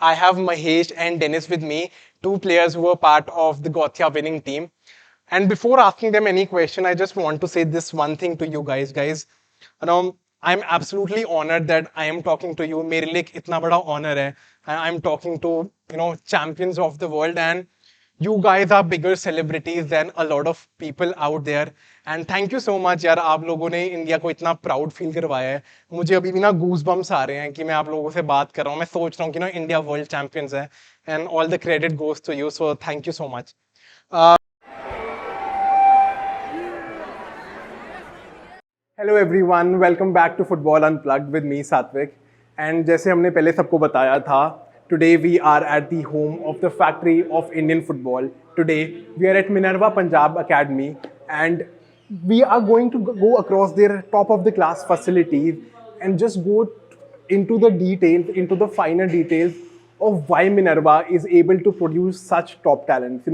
I have Mahesh and Dennis with me, two players who were part of the Gothia winning team. And before asking them any question, I just want to say this one thing to you guys. Guys, I'm absolutely honored that I am talking to you. मेरे लिए इतना बड़ा honor है. I'm talking to champions of the world, and you guys are bigger celebrities than a lot of people out there. And thank you so much यार, आप लोगों ने India को इतना प्राउड फील करवाया है. मुझे अभी भी ना गूज बम्स आ रहे हैं कि मैं आप लोगों से बात कर रहा हूँ. मैं सोच रहा हूँ कि ना इंडिया वर्ल्ड चैंपियंस है. And all the credit goes to you, so thank you so much. Hello everyone, welcome back to football unplugged with me Satvik. एंड जैसे हमने पहले सबको बताया था, today we are at the home of the factory of Indian football. Today we are at Minerva Punjab Academy, and we are going to go across their top of the class facilities and just go into the details, into the finer details of why Minerva is able to produce such top talents.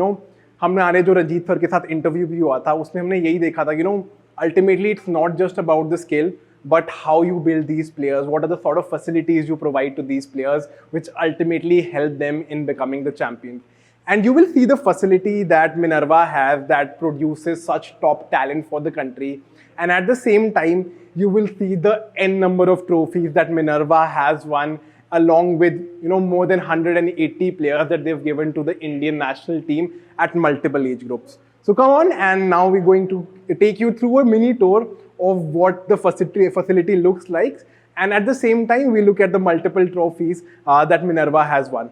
हमारे जो Ranjit sir के साथ interview भी हुआ था, उसमें हमने यही देखा था, ultimately it's not just about the skill, but how you build these players, what are the sort of facilities you provide to these players, which ultimately help them in becoming the champions. And you will see the facility that Minerva has that produces such top talent for the country. And at the same time, you will see the N number of trophies that Minerva has won, along with more than 180 players that they've given to the Indian national team at multiple age groups. So come on, and now we're going to take you through a mini tour of what the facility looks like, and at the same time we look at the multiple trophies that Minerva has won.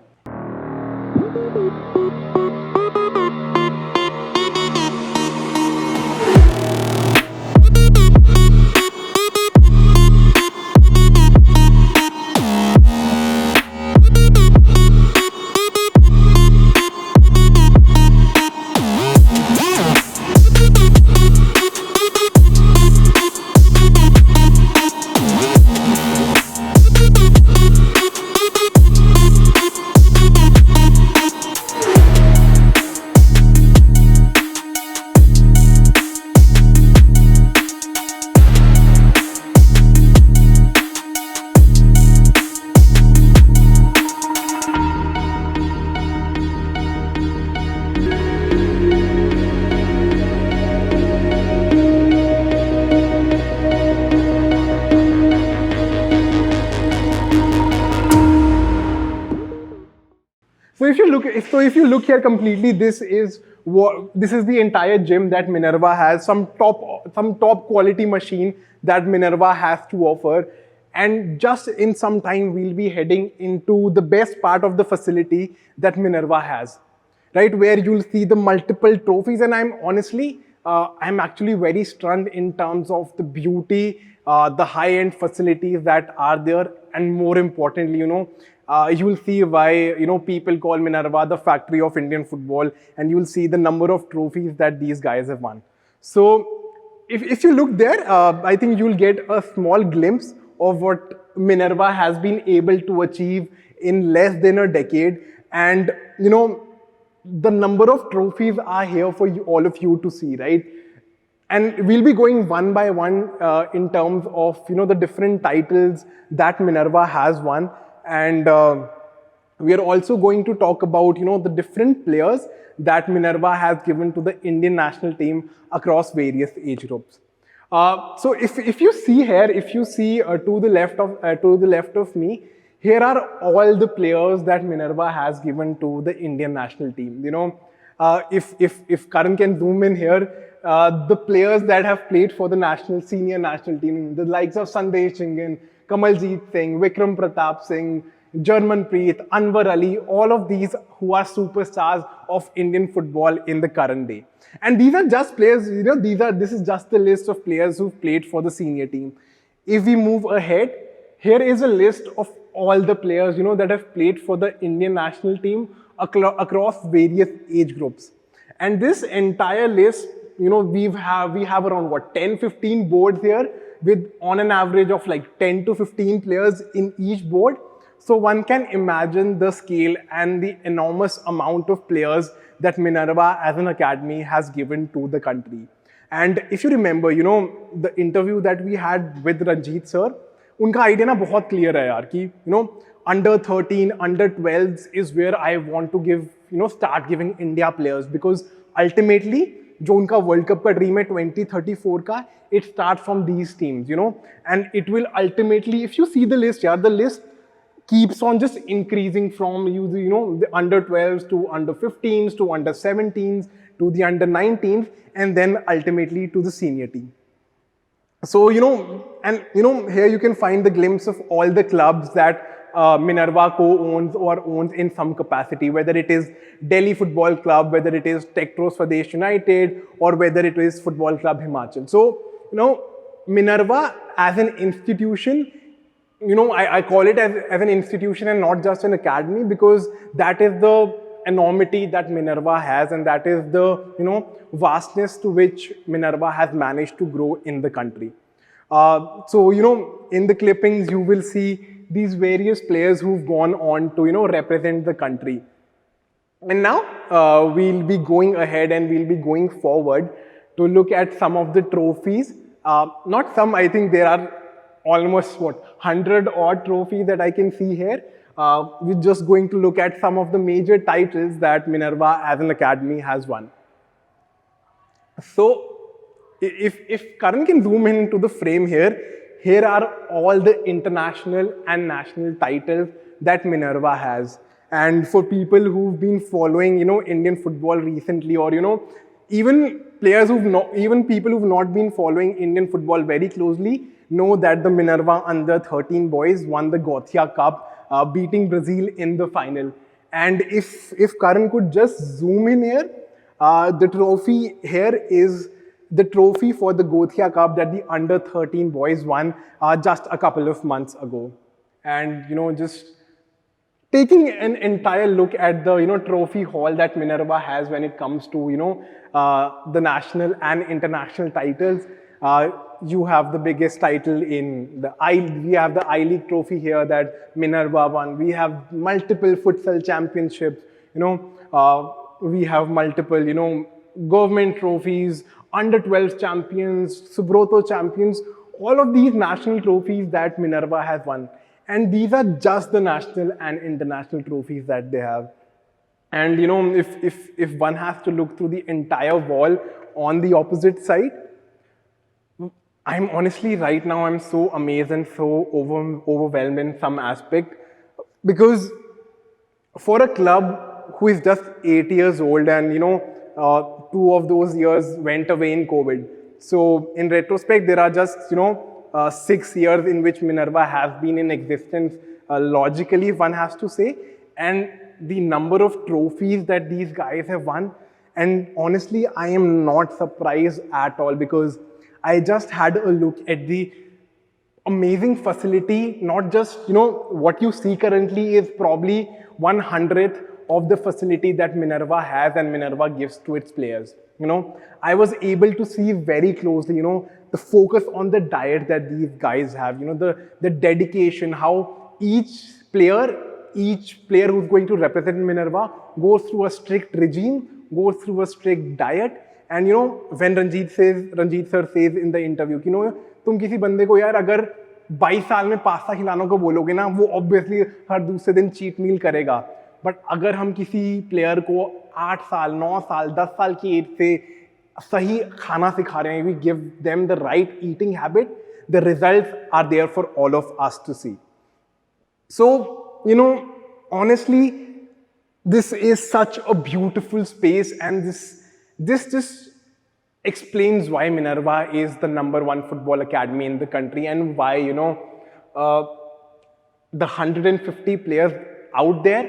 So if you look here completely, this is the entire gym that Minerva has, some top quality machine that Minerva has to offer. And just in some time, we'll be heading into the best part of the facility that Minerva has, right? Where you'll see the multiple trophies. And I'm actually very stunned in terms of the beauty, the high-end facilities that are there. And more importantly, you will see why people call Minerva the factory of Indian football, and you will see the number of trophies that these guys have won. So if you look there, I think you'll get a small glimpse of what Minerva has been able to achieve in less than a decade. And the number of trophies are here for all of you to see, right? And we'll be going one by one in terms of the different titles that Minerva has won. And we are also going to talk about the different players that Minerva has given to the Indian national team across various age groups. So if you see here, to the left of me, here are all the players that Minerva has given to the Indian national team. If Karan can zoom in here, the players that have played for the senior national team, the likes of Sandesh Chingan, Kamaljeet Singh, Vikram Pratap Singh, Jarmanpreet, Anwar Ali, all of these who are superstars of Indian football in the current day. And these are just players, this is just the list of players who've played for the senior team. If we move ahead, here is a list of all the players, that have played for the Indian national team across various age groups. And this entire list, we have around 10-15 boards here, with on an average of like 10 to 15 players in each board. So one can imagine the scale and the enormous amount of players that Minerva as an academy has given to the country. And if you remember, the interview that we had with Ranjit sir, उनका idea ना बहुत clear है यार कि under 13, under 12s is where I want to give, start giving India players, because ultimately जो उनका world cup का dream है 2034 का, it starts from these teams, and it will ultimately, if you see the list, yeah, the list keeps on just increasing from the under 12s to under 15s to under 17s to the under 19s, and then ultimately to the senior team. So, here you can find the glimpse of all the clubs that Minerva co-owns or owns in some capacity, whether it is Delhi Football Club, whether it is Tektros Swadesh United, or whether it is Football Club Himachal. So, Minerva as an institution, I call it as an institution and not just an academy, because that is the enormity that Minerva has, and that is the, vastness to which Minerva has managed to grow in the country. So, in the clippings, you will see these various players who've gone on to, represent the country. And now, we'll be going ahead and we'll be going forward to look at some of the trophies. Not some, I think there are almost, 100 odd trophies that I can see here. We're just going to look at some of the major titles that Minerva as an academy has won. So, if Karan can zoom into the frame here are all the international and national titles that Minerva has. And for people who've been following, Indian football recently, or, even players even people who've not been following Indian football very closely, know that the Minerva under 13 boys won the Gothia Cup, beating Brazil in the final. And if Karan could just zoom in here, the trophy here is the trophy for the Gothia Cup that the under 13 boys won just a couple of months ago. And, just taking an entire look at the, trophy haul that Minerva has when it comes to, the national and international titles. You have the biggest title in the we have the I-League trophy here that Minerva won. We have multiple futsal championships, we have multiple, government trophies, under 12 champions, Subroto champions, all of these national trophies that Minerva has won. And these are just the national and international trophies that they have. And if one has to look through the entire wall on the opposite side, I'm honestly right now, I'm so amazed and so overwhelmed in some aspect, because for a club who is just 8 years old and 2 of those years went away in COVID. So in retrospect, there are just 6 years in which Minerva has been in existence, logically one has to say, and the number of trophies that these guys have won. And honestly, I am not surprised at all, because I just had a look at the amazing facility. Not just, what you see currently is probably 1/100th of the facility that Minerva has and Minerva gives to its players. I was able to see very closely, the focus on the diet that these guys have, the dedication, how each player who's going to represent Minerva goes through a strict regime, goes through a strict diet. And when Ranjit sir says in the interview, तुम किसी बंदे को यार अगर 22 साल में pasta खिलाने को बोलोगे ना, वो obviously हर दूसरे दिन चीट मील करेगा. बट अगर हम किसी प्लेयर को 8 साल, 9 साल, 10 साल की एज से सही खाना सिखा रहे हैं, we give them the right eating habit, the results are there for all of us to see. So, honestly, this is such a beautiful space, and this just explains why Minerva is the #1 football academy in the country, and why, the 150 players out there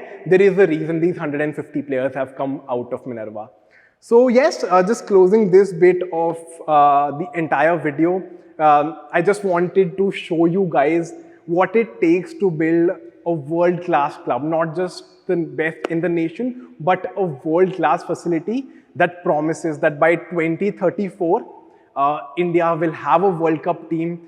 is a reason these 150 players have come out of Minerva. So yes, just closing this bit of the entire video, I just wanted to show you guys what it takes to build a world-class club, not just the best in the nation, but a world-class facility that promises that by 2034, India will have a World Cup team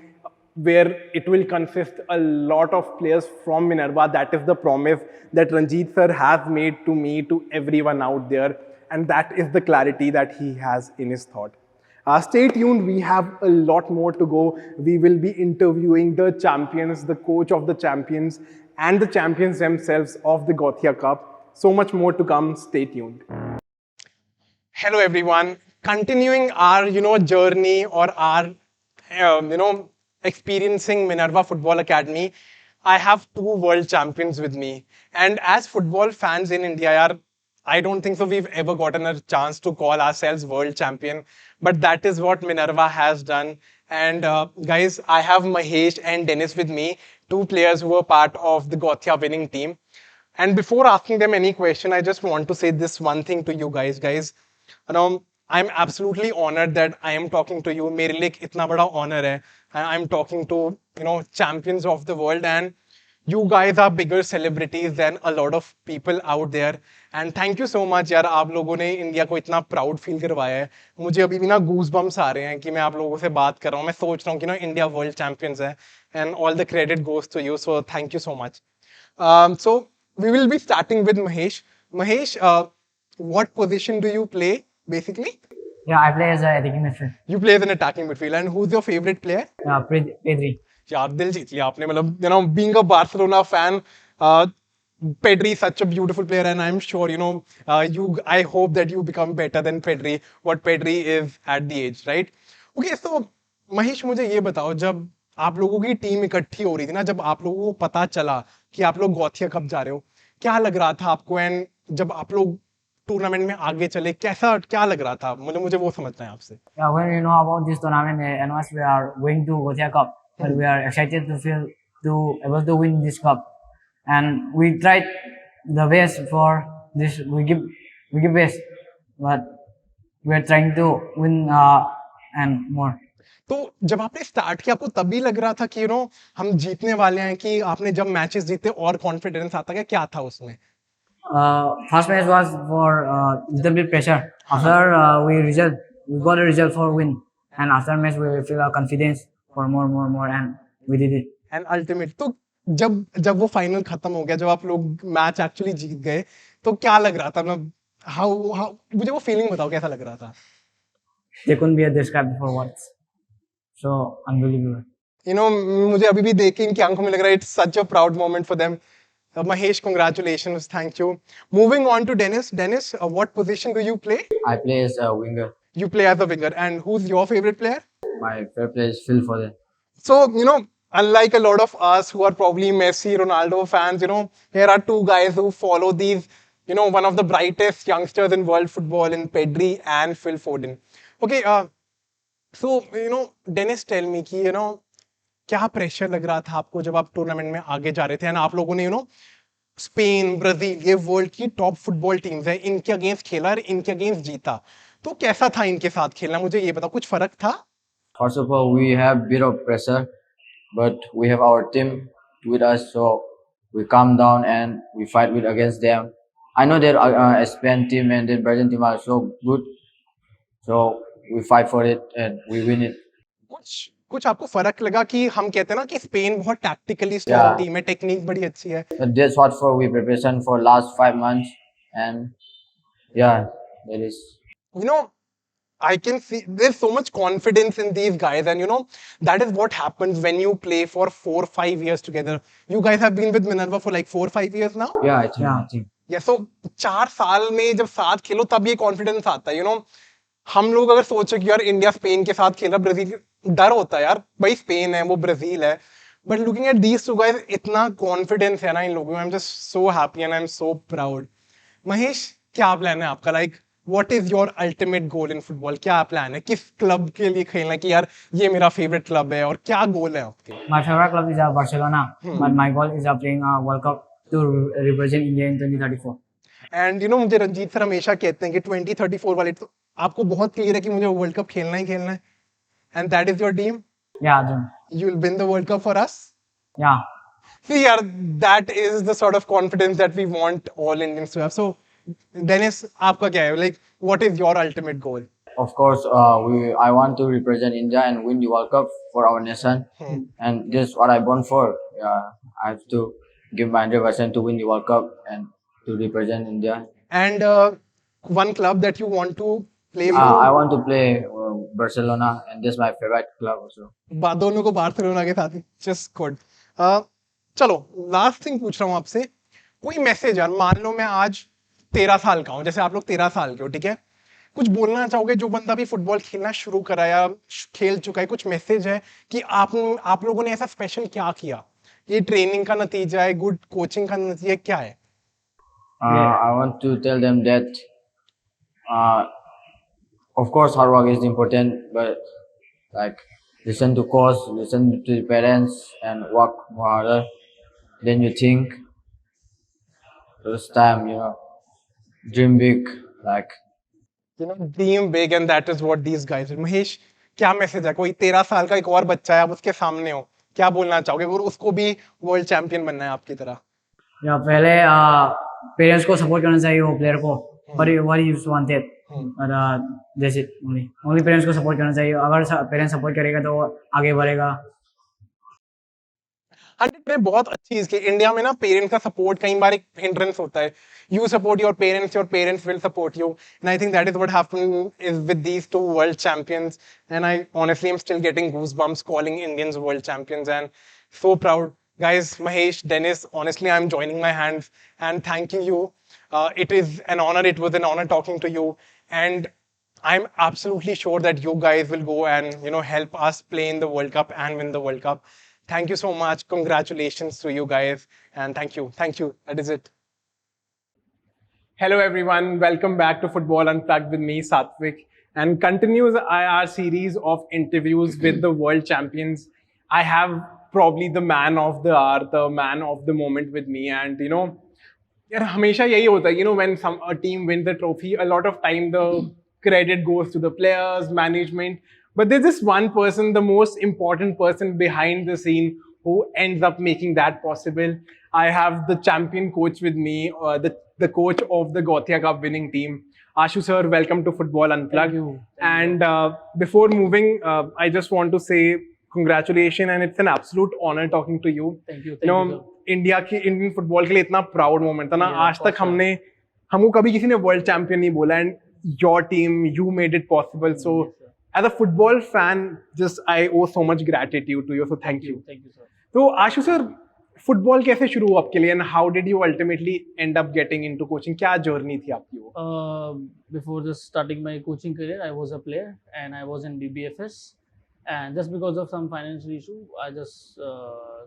where it will consist a lot of players from Minerva. That is the promise that Ranjit sir has made to me, to everyone out there, and that is the clarity that he has in his thought. Stay tuned, we have a lot more to go. We will be interviewing the champions, the coach of the champions, and the champions themselves of the Gothia Cup. So much more to come. Stay tuned. Hello everyone. Continuing our journey or our experiencing Minerva Football Academy, I have two world champions with me. And as football fans in India, I don't think so we've ever gotten a chance to call ourselves world champion, but that is what Minerva has done. And guys, I have Mahesh and Dennis with me, two players who were part of the Gothia winning team. And before asking them any question, I just want to say this one thing to you guys. Guys, I'm absolutely honored that I am talking to you. मेरे लिए इतना बड़ा honor है. I'm talking to champions of the world, and you guys are bigger celebrities than a lot of people out there. And thank you so much यार, आप लोगों ने India को इतना प्राउड फील करवाया है. मुझे अभी भी ना गूज बम्स आ रहे हैं कि मैं आप लोगों से बात कर रहा हूँ. मैं सोच रहा हूँ कि इंडिया वर्ल्ड चैंपियंस है, and all the credit goes to you. So thank you so much. So we will be starting with Mahesh. Mahesh, what position do you play basically? Yeah, I play as an attacking midfield. You play as an attacking midfield, and who's your favorite player? Pedri. यार दिल जीत लिया आपने. मतलब being a Barcelona fan, Pedri is such a beautiful player, and I'm sure I hope that you become better than Pedri, what Pedri is at the age, right? Okay, so Mahesh मुझे ये बताओ, जब आप लोगों की टीम इकट्ठी हो रही थी ना, जब आप लोगों को पता चला कि आप लोग गोथिया कप जा रहे हो, क्या लग रहा था आपको? एंड जब आप लोग टूर्नामेंट में आगे चले, क्या लग रहा था? मुझे वो समझना है आपसे. Yeah, when we know about this tournament, and once we are going to Gothia Cup, but we are excited to able to win this cup, and we tried the best for this. We give best, but we are trying to win and more. तो जब आपने start किया, आपको तभी लग रहा था कि हम जीतने वाले हैं, कि आपने जब मैचेस जीते और कॉन्फिडेंस आता? क्या था उसमें? First match was for little bit pressure. After we got a result for win, and after match we feel confidence for more, and we did it. And ultimate. तो जब वो फाइनल खत्म हो गया, जब आप लोग मैच एक्चुअली जीत गए, तो क्या लग रहा था? मतलब how मुझे वो फीलिंग बताओ, कैसा लग रहा था? They couldn't be described for words. So unbelievable. मुझे अभी भी देख के इनकी आंखों में लग रहा है, it's such a proud moment for them. Mahesh, congratulations. Thank you. Moving on to Dennis. Dennis, what position do you play? I play as a winger. You play as a winger. And who's your favorite player? My favorite player is Phil Foden. So, unlike a lot of us who are probably Messi, Ronaldo fans, here are two guys who follow these, one of the brightest youngsters in world football in Pedri and Phil Foden. Okay, so, Dennis, tell me, क्या pressure लग रहा था आपको जब आप tournament में आगे जा रहे थे? एंड आप लोगों ने स्पेन, ब्राजील, ये वर्ल्ड की टॉप फुटबॉल टीम्स है, इनके अगेंस्ट खेला और इनके अगेंस्ट जीता. तो कैसा था इनके साथ खेलना? मुझे ये बताओ, कुछ फर्क था? First of all, we have bit of pressure, but we have our team with us, so we calm down and we fight against them. I know that Spain team and the Brazilian team are so good, so we fight for it and we win it. कुछ आपको फर्क लगा कि हम कहते हैं ना कि स्पेन बहुत टैक्टिकली स्ट्रांग टीम है, टेक्निक बड़ी अच्छी है? That's what for we preparation for last 5 months, and yeah, there is. I can see there's so much confidence in these guys, and that is what happens when you play for 4-5 years together. You guys have been with Minerva for like 4-5 years now? Yeah, I think. Yeah, so 4 साल में जब साथ खेलो तब ये confidence आता है. हम लोग अगर सोचो कि यार इंडिया स्पेन के साथ खेला, ब्राजील, डर होता है यार, भाई स्पेन है, वो ब्राजील है. But looking at these two guys, इतना कॉन्फिडेंस है ना इन लोगों में. आई am just so happy and I am so proud. Mahesh, क्या प्लान है आपका? Like what is your ultimate goal in football? क्या प्लान है? किस क्लब के लिए खेलना है कि यार ये मेरा फेवरेट क्लब है, और क्या गोल है आपके? My favorite club is Barcelona, but my goal is playing a World Cup to represent India in 2034. And मुझे रंजीत सर हमेशा कहते हैं कि 2034 वाले, तो आपको बहुत क्लियर है कि मुझे वर्ल्ड कप खेलना ही खेलना है. And that is your dream? Yeah, dream. You will win the World Cup for us? Yeah. See, yeah, that is the sort of confidence that we want all Indians to have. So, Dennis, आपका क्या है? Like, what is your ultimate goal? Of course, I want to represent India and win the World Cup for our nation, and this is what I born for. I have to give my 100% to win the World Cup and to represent India. And one club that you want to play for? I want to play Barcelona, and this is my favorite club also. दोनों को Barcelona के साथ ही, just good. चलो last thing पूछ रहा हूँ आपसे, कोई मैसेज यार, मान लो मैं आज 13 साल का हूँ, जैसे आप लोग 13 साल के हो, ठीक है, कुछ बोलना चाहोगे जो बंदा भी फुटबॉल खेलना शुरू करा या खेल चुका है, कुछ मैसेज है कि आप लोगों ने ऐसा स्पेशल क्या किया, ये ट्रेनिंग का नतीजा है, गुड कोचिंग का नतीजा है, क्या है? I want to tell them that, uh, of course, hard work is important, but like listen to coach, listen to the parents, and work more harder than you think. This time, dream big. Like dream big and that is what these guys. Mahesh, क्या message है? कोई 13 साल का एक और बच्चा है, आप उसके सामने हो, क्या बोलना चाहोगे और उसको भी वर्ल्ड चैंपियन बनना है आपकी तरह? या पहले पेरेंट्स को सपोर्ट करना चाहिए वो प्लेयर को, what he wanted, और जैसे ओनली पेरेंट्स को सपोर्ट करना चाहिए। अगर पेरेंट्स सपोर्ट करेगा तो वो आगे बढ़ेगा। 100 में बहुत अच्छी चीज की इंडिया में ना पेरेंट्स का सपोर्ट कई बार एक हिंड्रेंस होता है। You support your parents will support you, and I think that is what happened is with these two world champions, and I honestly am still getting goosebumps calling Indians world champions and so proud. Guys, Mahesh, Dennis, honestly, I'm joining my hands and thanking you. It was an honor talking to you. And I'm absolutely sure that you guys will go and, help us play in the World Cup and win the World Cup. Thank you so much. Congratulations to you guys. And thank you. Thank you. That is it. Hello, everyone. Welcome back to Football Unplugged with me, Satvik, and continues our series of interviews with the world champions. I have probably the man of the hour, the man of the moment with me, and यार हमेशा यही होता है, when a team wins the trophy, a lot of time the credit goes to the players, management, but there's this one person, the most important person behind the scene, who ends up making that possible. I have the champion coach with me, the coach of the Gothia Cup Winning Team. Ashu sir, welcome to Football Unplugged. And before moving, I just want to say congratulations, and it's an absolute honor talking to you. Thank you. Indian football के लिए इतना proud moment था ना, आज तक हमको कभी किसी ने वर्ल्ड चैंपियन नहीं बोला, and your team, you made it possible. So as a football fan, just I owe so much gratitude to you, so thank you sir. तो आशु सर, फुटबॉल कैसे शुरू हुआ आपके लिए, and how did you ultimately end up getting into coaching? क्या journey थी आपकी वो? Before just starting my coaching career, I was a player and I was in BBFS. And just because of some financial issue, I just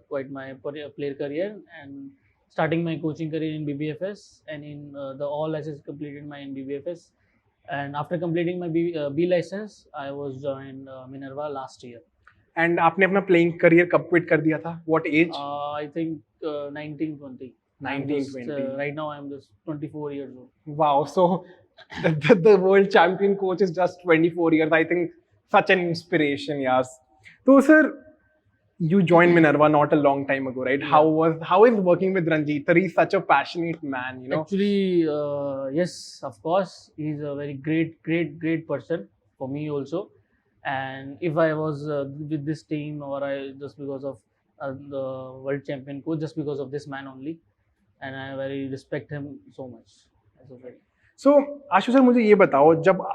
quit my player career and starting my coaching career in BBFS, and in the all license completed my in BBFS. And after completing my B license, I was joined Minerva last year. And आपने अपना playing career कब quit कर दिया था? What age? I think 19-20. 19-20. Right now I'm just 24 years old. Wow. So the world champion coach is just 24 years. I think such an inspiration, yes. So sir, you joined Minerva not a long time ago, right? Yeah. How is working with Ranjit? He's such a passionate man, Actually, yes, of course, he's a very great person for me also. And if I was with this team, or I just because of the world champion coach, just because of this man only, and I very respect him so much. So Ashu sir, मुझे ये बताओ, जब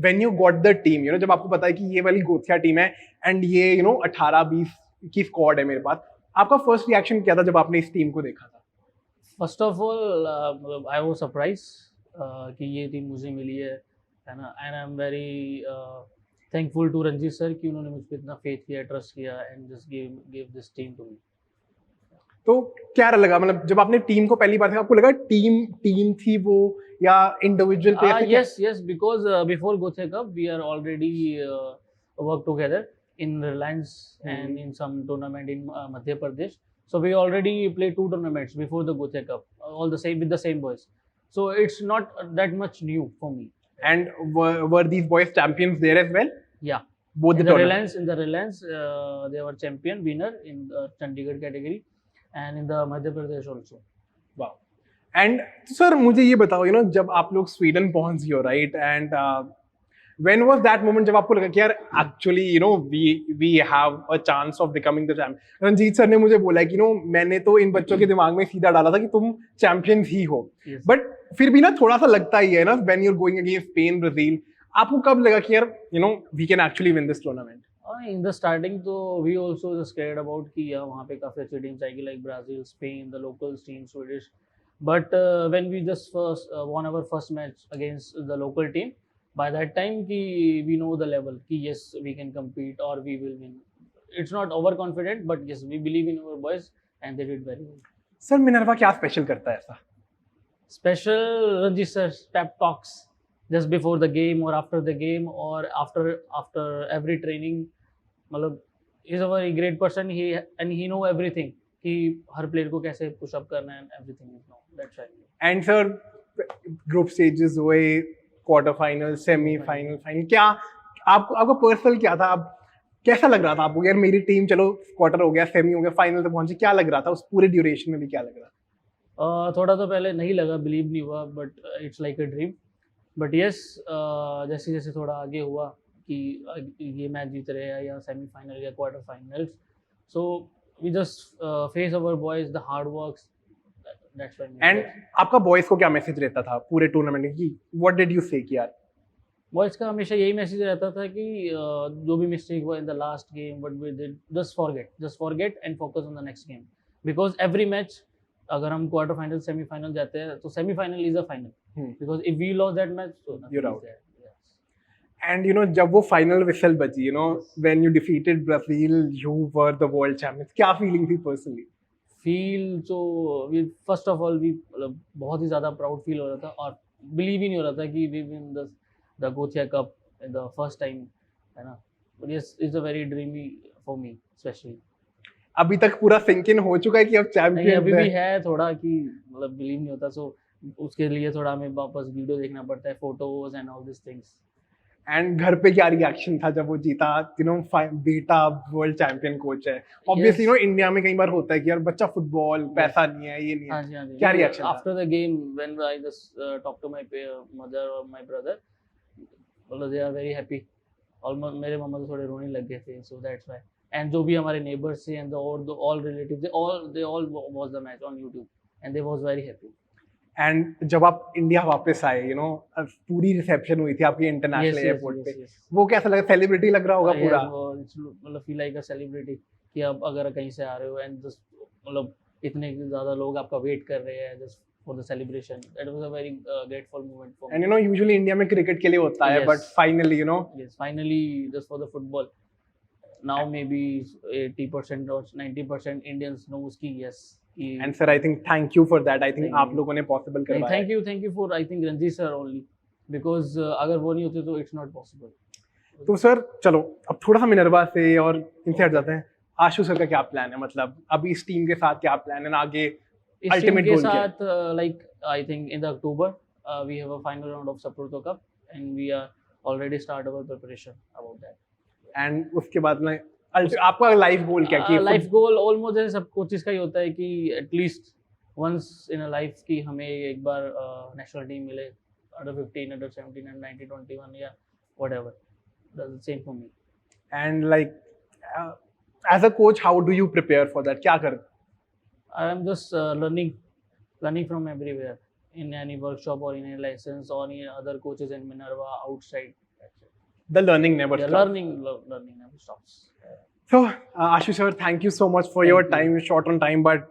when you got the team, जब आपको पता है कि ये वाली गोथिया टीम है एंड ये 18-20 की स्क्वाड है मेरे पास, आपका फर्स्ट रिएक्शन क्या था जब आपने इस टीम को देखा था? First of all I was surprise कि ये टीम मुझे मिली है ना, and I am very thankful to Ranjit sir कि उन्होंने मुझ पर इतना फेथ किया, ट्रस्ट किया, and just give this team to me. तो क्या लगा, मतलब जब आपने टीम को पहली बार देखा, आपको लगा टीम थी वो या individual player? Yes, because before Gothia Cup we are already work together in Reliance and in some tournament in Madhya Pradesh. So we already played 2 tournaments before the Gothia Cup, all the same with the same boys. So it's not that much new for me. And were these boys champions there as well? Yeah. Both in the Reliance, they were champion winner in the Chandigarh category and in the Madhya Pradesh also. Wow. And sir, मुझे ये बताओ, जब आप लोग Sweden पहुंच गए हो, right, and when was that moment जब आपको लगा कि यार actually we have a chance of becoming the champion? Ranjit sir ने मुझे बोला कि मैंने तो इन बच्चों के दिमाग में सीधा डाला था कि तुम चैंपियंस ही हो, बट फिर भी ना थोड़ा सा लगता ही है ना when you're going against Spain, Brazil, आपको कब लगा कि यार we can actually win this tournament? In the starting, so we also just scared about कि वहाँ पे काफी अच्छी teams आएगी like Brazil, Spain, the local team, Swedish. But when we just first won our first match against the local team, by that time we know the level. कि yes, we can compete or we will win. It's not overconfident, but yes, we believe in our boys and they did very well. Sir Minerva क्या special करता है ऐसा? Special Ranjit sir pep talks just before the game or after the game or after every training. मतलब is a very great person. He know everything कि हर player को कैसे push up करना है and everything is know. That's right. And sir group stages हुए, quarter final, semifinal, final, क्या आपका personal क्या था? आप कैसा लग रहा था आपको यार मेरी टीम चलो क्वार्टर हो गया, सेमी हो गया, फाइनल तक पहुंची, क्या लग रहा था उस पूरे ड्यूरेशन में भी क्या लग रहा था? थोड़ा तो पहले नहीं लगा, बिलीव नहीं हुआ, but it's like a dream. But yes, जैसे जैसे थोड़ा आगे हुआ कि ये मैच जीत रहे हैं या सेमीफाइनल या quarter finals, so we just face our boys the hard works. That's why. And आपका बॉयज को क्या मैसेज रहता था पूरे टूर्नामेंट में कि व्हाट डिड यू से कि यार? बॉयज का हमेशा यही मैसेज रहता था कि जो भी मिस्टेक हुआ in the last game what we did, just forget and focus on the next game. Because every match, अगर हम क्वार्टर फाइनल सेमीफाइनल जाते हैं तो semifinal is a final. Because if we loss that match so You're out. And you know जब वो final whistle बजी, you know when you defeated Brazil, you were the world champions, क्या feeling थी personally? Feel तो we first of all we मतलब बहुत ही ज़्यादा proud feel हो रहा था और बिलीव ही नहीं हो रहा था कि we win the Gothia Cup the first time, है ना. But yes, it's a very dreamy for me specially. अभी तक पूरा सिंक इन हो चुका है कि अब नहीं, चैंपियन अभी भी है थोड़ा कि मतलब बिलीव नहीं होता. सो उसके लिए थोड़ा हमें वापस वीडियो देखना पड़ता है, photos and all this things. And घर पे क्या रिएक्शन था जब वो जीता? यू नो बेटा वर्ल्ड चैंपियन कोच है. ऑब्वियसली यू नो इंडिया में कई बार होता है कि यार बच्चा फुटबॉल, पैसा नहीं है, ये नहीं हाँ है. जी, हाँ जी. क्या रिएक्शन था? After the game when I just talk to my mother और माय ब्रदर, मतलब they are very happy. Almost मेरे मम्मा तो थोड़े रोने लग गए थे. So that's why. एंड जो भी हमारे नेबर्स थे and all relatives, they all watch the match on YouTube and they was very happy. And जब आप इंडिया वापस आए, यू नो पूरी रिसेप्शन हुई थी आपकी इंटरनेशनल एयरपोर्ट पे, वो कैसा लगा? सेलिब्रिटी लग रहा होगा पूरा? मतलब फील लाइक अ सेलिब्रिटी कि अब अगर कहीं से आ रहे हो एंड जस्ट मतलब इतने ज़्यादा लोग आपका वेट कर रहे हैं just for the celebration. That was a very grateful moment for and you know usually India में क्रिकेट के लिए होता है, but finally you know yes, finally just for the football. Now maybe 80% or 90% Indians knows कि yes. And sir I think thank you for that. I think आप लोगों ने possible करवाया. Thank you for I think Ranjit sir only, because अगर वो नहीं होते तो इट्स नॉट पॉसिबल. तो सर चलो अब थोड़ा सा मिनर्वा से और इनसे हट जाते हैं. आशु सर का क्या प्लान है? मतलब अभी इस टीम के साथ क्या प्लान है आगे? इस टीम अल्टीमेट के गोल क्या है? साथ like I think in the October we have a final round of Subroto cup and we are already start our preparation about that. And उसके बाद में आपका लाइफ गोल क्या है? लाइफ गोल ऑलमोस्ट जैसे सब कोचेस का ही होता है कि at least once in a life की हमें एक बार नेशनल टीम मिले, अंडर 15, अंडर 17 एंड 19, 21 या whatever. That's the same for me. And like as a coach how do you prepare for that? क्या कर? I am just learning from everywhere in any workshop or in any lessons or in other coaches in Minerva outside. The learning never Yeah, stops. learning never stops. So, Ashu sir, thank you so much for your time. You're short on time, but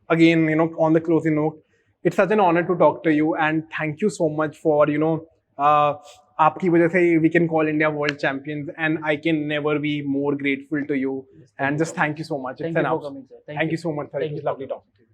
again, you know, on the closing note, it's such an honor to talk to you, and thank you so much for, you know, आपकी वजह से we can call India world champions, and I can never be more grateful to you. And just thank you so much. Thank you for coming, sir. Thank you so much, sir. It was lovely talking to you.